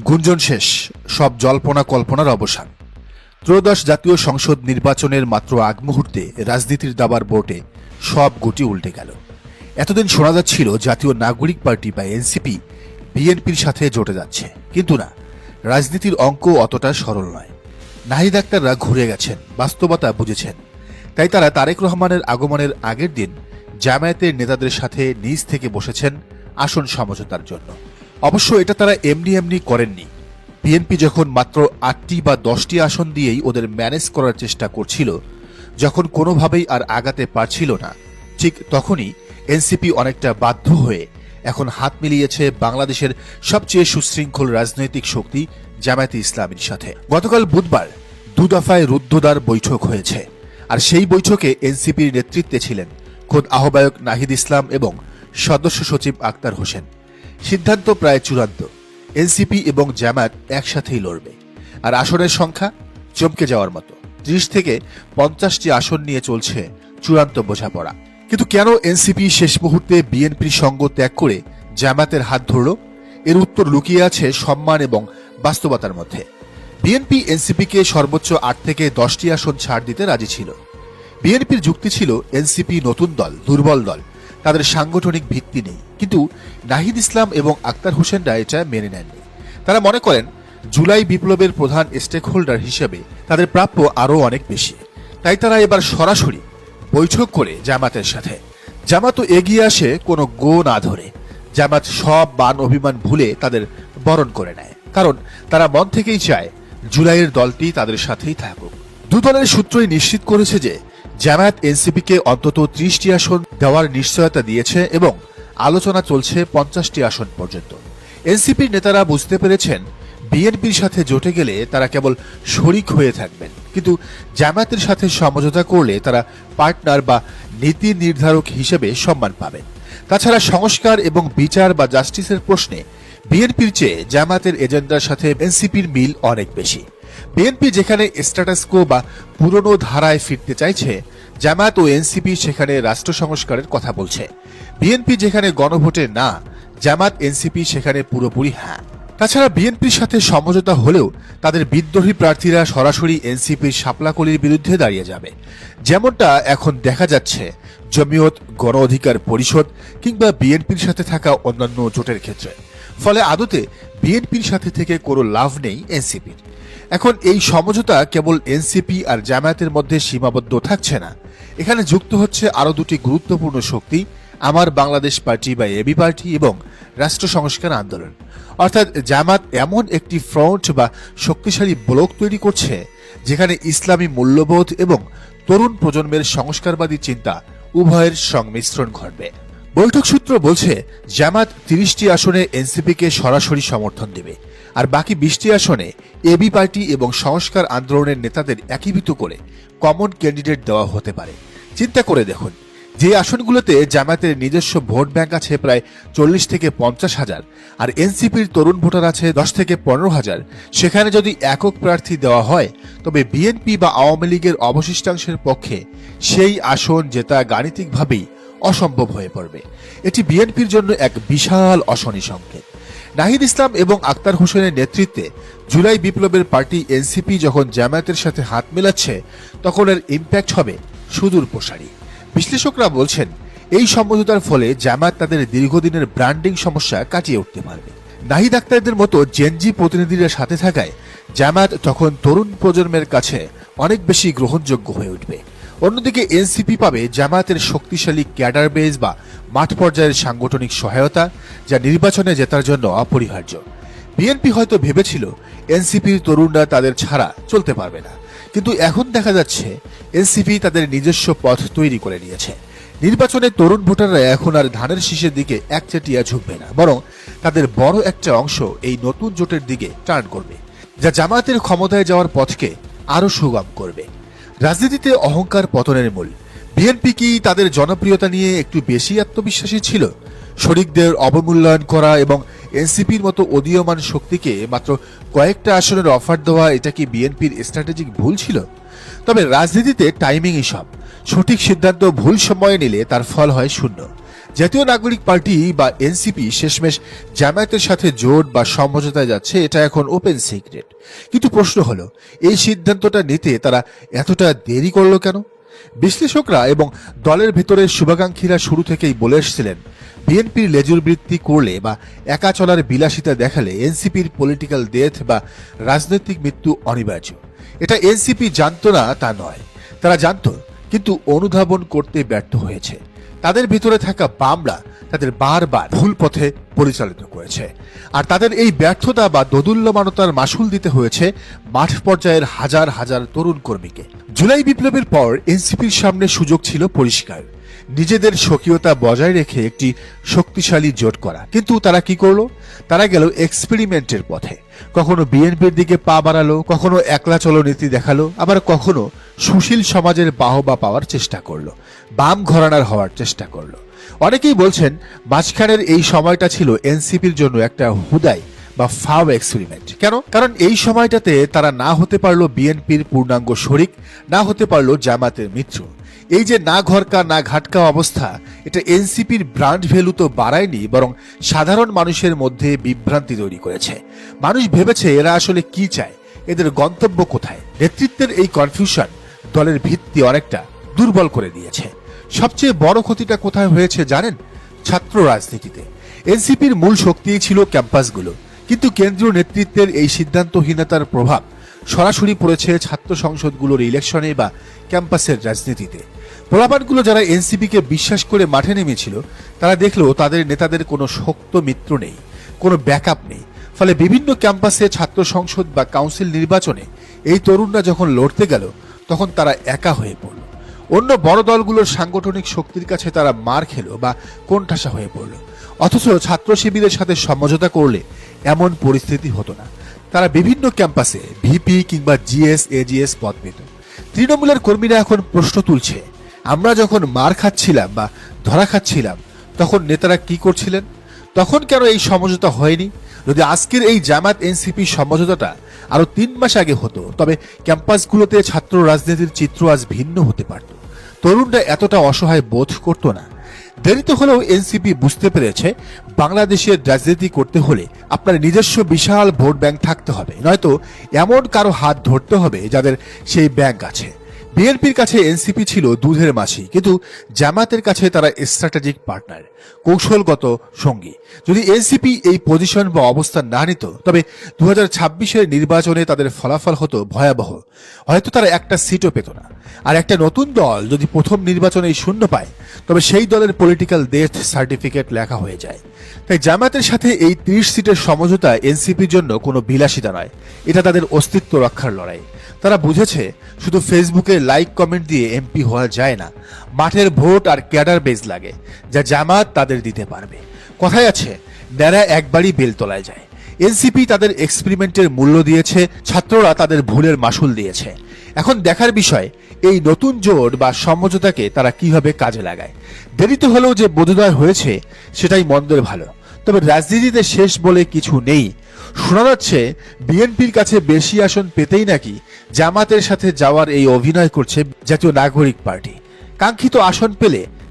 গুঞ্জন শেষ, সব জল্পনা কল্পনার অবসান। ত্রয়োদশ জাতীয় সংসদ নির্বাচনের মাত্র আগ মুহূর্তে রাজনীতির দাবার বোর্ডে সব গুটি উল্টে গেল। এতদিন শোনা যাচ্ছিল জাতীয় নাগরিক পার্টি বা এনসিপি বিএনপির সাথে জোটে যাচ্ছে, কিন্তু না, রাজনীতির অঙ্ক অতটা সরল নয়। নাহিদ আক্তাররা ঘুরে গেছেন, বাস্তবতা বুঝেছেন। তাই তারা তারেক রহমানের আগমনের আগের দিন জামায়াতের নেতাদের সাথে নিজ থেকে বসেছেন আসন সমঝোতার জন্য। অবশ্য এটা তারা এমনি করেননি। বিএনপি যখন মাত্র ৮টি বা ১০টি আসন দিয়েই ওদের ম্যানেজ করার চেষ্টা করছিল, যখন কোনোভাবেই আর আগাতে পারছিল না, ঠিক তখনই এনসিপি অনেকটা বাধ্য হয়ে এখন হাত মিলিয়েছে বাংলাদেশের সবচেয়ে সুশৃঙ্খল রাজনৈতিক শক্তি জামায়াতে ইসলামীর সাথে। গতকাল বুধবার ২ দফায় রুদ্ধদ্বার বৈঠক হয়েছে, আর সেই বৈঠকে এনসিপির নেতৃত্বে ছিলেন খোদ আহ্বায়ক নাহিদ ইসলাম এবং সদস্য সচিব আক্তার হোসেন। সিদ্ধান্ত প্রায় চূড়ান্ত, এনসিপি এবং জামায়াত একসাথেই লড়বে। আর আসনের সংখ্যা চমকে যাওয়ার মতো, ৩০ থেকে ৫০টি আসন নিয়ে চলছে চূড়ান্ত বোঝাপড়া। কিন্তু কেন এনসিপি শেষ মুহূর্তে বিএনপির সঙ্গ ত্যাগ করে জামায়াতের হাত ধরল? এর উত্তর লুকিয়ে আছে সম্মান এবং বাস্তবতার মধ্যে। বিএনপি এনসিপিকে সর্বোচ্চ ৮ থেকে ১০টি আসন ছাড় দিতে রাজি ছিল। বিএনপির যুক্তি ছিল এনসিপি নতুন দল, দুর্বল দল, তাদের সাংগঠনিক ভিত্তি নেই। কিন্তু নাহিদ ইসলাম এবং আক্তার হোসেনরা এটা মেনে নেননি। তারা মনে করেন জুলাই বিপ্লবের প্রধান স্টেক হোল্ডার হিসেবে তাদের প্রাপ্য আরও অনেক বেশি। তাই তারা এবার সরাসরি বৈঠক করে জামাতের সাথে। জামাতও এগিয়ে আসে কোনো গো না ধরে। জামাত সব মান অভিমান ভুলে তাদের বরণ করে নেয়, কারণ তারা মন থেকেই চায় জুলাইয়ের দলটি তাদের সাথেই থাকুক। দু দলের সূত্রই নিশ্চিত করেছে যে জামায়াত এনসিপিকে অন্তত ৩০টি আসন দেওয়ার নিশ্চয়তা দিয়েছে এবং আলোচনা চলছে ৫০টি আসন পর্যন্ত। এনসিপির নেতারা বুঝতে পেরেছেন বিএনপির সাথে জোটে গেলে তারা কেবল শরিক হয়ে থাকবেন, কিন্তু জামায়াতের সাথে সমঝোতা করলে তারা পার্টনার বা নীতি নির্ধারক হিসেবে সম্মান পাবেন। তাছাড়া সংস্কার এবং বিচার বা জাস্টিসের প্রশ্নে বিএনপির চেয়ে জামায়াতের এজেন্ডার সাথে এনসিপির মিল অনেক বেশি। বিএনপি যেখানে স্ট্যাটাস কো বা পুরনো ধারায় ফিরতে চাইছে, জামায়াত ও এনসিপি সেখানে রাষ্ট্র সংস্কারের কথা বলছে। বিএনপি যেখানে গণভোটে না, জামায়াত এনসিপি সেখানে পুরোপুরি হ্যাঁ। তাছাড়া বিএনপির সাথে সমঝোতা হলেও তাদের বিদ্রোহী প্রার্থীরা সরাসরি এনসিপির শাপলাকলির বিরুদ্ধে দাঁড়িয়ে যাবে, যেমনটা এখন দেখা যাচ্ছে জমিয়ত, গণ অধিকার পরিষদ কিংবা বিএনপির সাথে থাকা অন্যান্য জোটের ক্ষেত্রে। ফলে আদতে বিএনপির সাথে থেকে কোনো লাভ নেই এনসিপির। এখন এই সমঝোতা কেবল এনসিপি আর জামায়াতের মধ্যে সীমাবদ্ধ থাকছে না, এখানে যুক্ত হচ্ছে আরও দুটি গুরুত্বপূর্ণ শক্তি, আমার বাংলাদেশ পার্টি বা এবি পার্টি এবং রাষ্ট্র সংস্কার আন্দোলন। অর্থাৎ জামাত এমন একটি ফ্রন্ট বা শক্তিশালী ব্লক তৈরি করছে যেখানে ইসলামী মূল্যবোধ এবং তরুণ প্রজন্মের সংস্কারবাদী চিন্তা উভয়ের সংমিশ্রণ ঘটবে। বৈঠক সূত্র বলছে জামাত ৩০টি আসনে এনসিপিকে সরাসরি সমর্থন দেবে, আর বাকি ২০টি আসনে এবি পার্টি এবং সংস্কার আন্দোলনের নেতাদের একীভূত করে কমন ক্যান্ডিডেট দেওয়া হতে পারে। চিন্তা করে দেখুন, যে আসনগুলোতে জামায়াতের নিজস্ব ভোট ব্যাংক আছে প্রায় ৪০ থেকে ৫০ হাজার, আর এনসিপির তরুণ ভোটার আছে ১০ থেকে ১৫ হাজার, সেখানে যদি একক প্রার্থী দেওয়া হয়, তবে বিএনপি বা আওয়ামী লীগের অবশিষ্টাংশের পক্ষে সেই আসন জেতা গাণিতিকভাবেই অসম্ভব হয়ে পড়বে। এটি বিএনপির জন্য এক বিশাল অশনি সংকেত। নাহিদ ইসলাম এবং আক্তার হোসেনের নেতৃত্বে জুলাই বিপ্লবের পার্টি এনসিপি যখন জামায়াতের সাথে হাত মেলাচ্ছে, তখন এর ইম্প্যাক্ট হবে সুদূর প্রসারী। বিশ্লেষকরা বলছেন এই সমঝোতার ফলে জামায়াত তাদের দীর্ঘদিনের ব্র্যান্ডিং সমস্যা কাটিয়ে উঠতে পারবে। নাহিদ আক্তারদের মতো জেনজি প্রতিনিধিরা সাথে থাকায় জামায়াত তখন তরুণ প্রজন্মের কাছে অনেক বেশি গ্রহণযোগ্য হয়ে উঠবে। অন্যদিকে এনসিপি পাবে জামায়াতের শক্তিশালী ক্যাডার বেস বা মাঠ পর্যায়ের সাংগঠনিক সহায়তা, যা নির্বাচনে জেতার জন্য অপরিহার্য। বিএনপি হয়তো ভেবেছিল এনসিপির তরুণরা তাদের ছাড়া চলতে পারবে না, কিন্তু এখন দেখা যাচ্ছে এনসিপি তাদের নিজস্ব পথ তৈরি করে নিয়েছে। নির্বাচনে তরুণ ভোটাররা এখন আর ধানের শীষের দিকে একচেটিয়া ঝুঁকবে না, বরং তাদের বড় একটা অংশ এই নতুন জোটের দিকে টার্ন করবে, যা জামায়াতের ক্ষমতায় যাওয়ার পথকে আরো সুগম করবে। রাজনীতিতে অহংকার পতনের মূল। বিএনপি কি তাদের জনপ্রিয়তা নিয়ে একটু বেশি আত্মবিশ্বাসী ছিল? শরিকদের অবমূল্যায়ন করা এবং এনসিপির মতো উদীয়মান শক্তিকে মাত্র কয়েকটা আসনের অফার দেওয়া, এটা কি বিএনপির স্ট্র্যাটেজিক ভুল ছিল? তবে রাজনীতিতে টাইমিংই সব। সঠিক সিদ্ধান্ত ভুল সময়ে নিলে তার ফল হয় শূন্য। জাতীয় নাগরিক পার্টি বা এনসিপি শেষমেশ জামায়াতের সাথে জোট বা সমঝোতায় যাচ্ছে, এটা এখন ওপেন সিক্রেট। কিন্তু প্রশ্ন হলো, এই সিদ্ধান্তটা নিতে তারা এতটা দেরি করলো কেন? বিশ্লেষকরা এবং দলের ভেতরের শুভাকাঙ্ক্ষীরা শুরু থেকেই বলে এসেছিলেন, বিএনপির লেজুর বৃত্তি করলে বা একা চলার বিলাসিতা দেখালে এনসিপির পলিটিক্যাল ডেথ বা রাজনৈতিক মৃত্যু অনিবার্য। এটা এনসিপি জানতো না তা নয়, তারা জানতো, কিন্তু অনুধাবন করতে ব্যর্থ হয়েছে। তাদের ভিতরে থাকা বামরা তাদের বারবার ভুল পথে পরিচালিত করেছে, আর তাদের এই ব্যর্থতা বা দোদুল্যমানতার মাসুল দিতে হয়েছে মাঠ পর্যায়ের হাজার হাজার তরুণ কর্মীকে। জুলাই বিপ্লবের পর এনসিপির সামনে সুযোগ ছিল পরিষ্কার, নিজেদের স্বকীয়তা বজায় রেখে একটি শক্তিশালী জোট করা। কিন্তু তারা কি করলো? তারা গেল এক্সপেরিমেন্টের পথে। কখনো বিএনপির দিকে পা বাড়ালো, কখনো একলা চলো নীতি দেখালো, আবার কখনো সুশীল সমাজের বাহবা পাওয়ার চেষ্টা করলো, বাম ঘরানার হওয়ার চেষ্টা করলো। অনেকেই বলছেন মাঝখানের এই সময়টা ছিল এনসিপির জন্য একটা হুদাই বা ফাও এক্সপেরিমেন্ট। কেন? কারণ এই সময়টাতে তারা না হতে পারলো বিএনপির পূর্ণাঙ্গ শরিক, না হতে পারলো জামাতের মিত্র। এই যে না ঘরকা না ঘাটকা অবস্থা, এটা এনসিপির ব্র্যান্ড ভ্যালু তো বাড়ায়নি, বরং সাধারণ মানুষের মধ্যে বিভ্রান্তি তৈরি করেছে। মানুষ ভেবেছে এরা আসলে কি চায়, এদের গন্তব্য কোথায়। নেতৃত্বের এই কনফিউশন দলের ভিত্তি অনেকটা দুর্বল করে দিয়েছে। সবচেয়ে বড় ক্ষতিটা কোথায় হয়েছে জানেন? ছাত্র রাজনীতিতে। এনসিপির মূল শক্তিই ছিল ক্যাম্পাসগুলো, কিন্তু কেন্দ্রীয় নেতৃত্বের এই সিদ্ধান্তহীনতার প্রভাব সরাসরি পড়েছে ছাত্র সংসদগুলোর ইলেকশনে বা ক্যাম্পাসের রাজনীতিতে। পোলাপানগুলো যারা এনসিপিকে বিশ্বাস করে মাঠে নেমেছিল, তারা দেখলো তাদের নেতাদের কোনো শক্ত মিত্র নেই, কোনো ব্যাকআপ নেই। ফলে বিভিন্ন ক্যাম্পাসে ছাত্র সংসদ বা কাউন্সিল নির্বাচনে এই তরুণরা যখন লড়তে গেল, তখন তারা একা হয়ে পড়ল। অন্য বড় দলগুলোর সাংগঠনিক শক্তির কাছে তারা মার খেলো বা কোণঠাসা হয়ে পড়ল। অথচ ছাত্র শিবিরের সাথে সমঝোতা করলে এমন পরিস্থিতি হতো না। তারা বিভিন্ন ক্যাম্পাসে ভিপি কিংবা জিএস এজিএস পদ পেত। তৃণমূলের কর্মীরা এখন প্রশ্ন তুলছে, আমরা যখন মার খাচ্ছিলাম বা ধরা খাচ্ছিলাম, তখন নেতারা কি করছিলেন? তখন কেন এই সমঝোতা হয়নি? যদি আজকের এই জামাত এনসিপি সমঝোতাটা আরো 3 মাস আগে হতো, তবে ক্যাম্পাসগুলোতে ছাত্র রাজনীতির চিত্র আজ ভিন্ন হতে পারত। তরুণরা এতটা অসহায় বোধ করত না। দেরিতে হলেও এনসিপি বুঝতে পেরেছে, বাংলাদেশের রাজনীতি করতে হলে আপনার নিজস্ব বিশাল ভোট ব্যাংক থাকতে হবে, নয়তো এমন কারো হাত ধরতে হবে যাদের সেই ব্যাংক আছে। বিএনপির কাছে এনসিপি ছিল দুধের মাছি, কিন্তু জামাতের কাছে তারা স্ট্র্যাটেজিক পার্টনার, কৌশলগত সঙ্গী। যদি এনসিপি এই পজিশন বা অবস্থান না নিত, তবে 2026-এর নির্বাচনে তাদের ফলাফল হতো ভয়াবহ। হয়তো তারা একটা সিটও পেত না। আর একটা নতুন দল যদি প্রথম নির্বাচনেই শূন্য পায়, তবে সেই দলের পলিটিক্যাল ডেথ সার্টিফিকেট লেখা হয়ে যায়। তাই জামাতের সাথে এই 30 সিটের সমঝোতা এনসিপির জন্য কোনো বিলাসিতা নয়, এটা তাদের অস্তিত্ব রক্ষার লড়াই। তারা বুঝেছে শুধু ফেসবুকে লাইক কমেন্ট দিয়ে এমপি হওয়া যায় না, মাঠের ভোট আর ক্যাডার বেজ লাগে, যা জামাত তাদের দিতে পারবে। কথায় আছে, ন্যাড়া একবারই বেলতলায় যায়। এনসিপি তাদের এক্সপেরিমেন্টের মূল্য দিয়েছে, ছাত্ররা তাদের ভুলের মাসুল দিয়েছে। এখন দেখার বিষয়, এই নতুন জোট বা সমঝোতাকে তারা কিভাবে কাজে লাগায়। দেরিতে হলেও যে বোধোদয় হয়েছে, সেটাই মন্দের ভালো। তবে রাজনীতিতে শেষ বলে কিছু নেই। শোনা যাচ্ছে বিএনপির কাছে বেশি আসন পেতেই নাকি জামাতের সাথে যাওয়ার এই অভিনয় করছে জাতীয় নাগরিক পার্টি। কাঙ্ক্ষিত আসন পেলে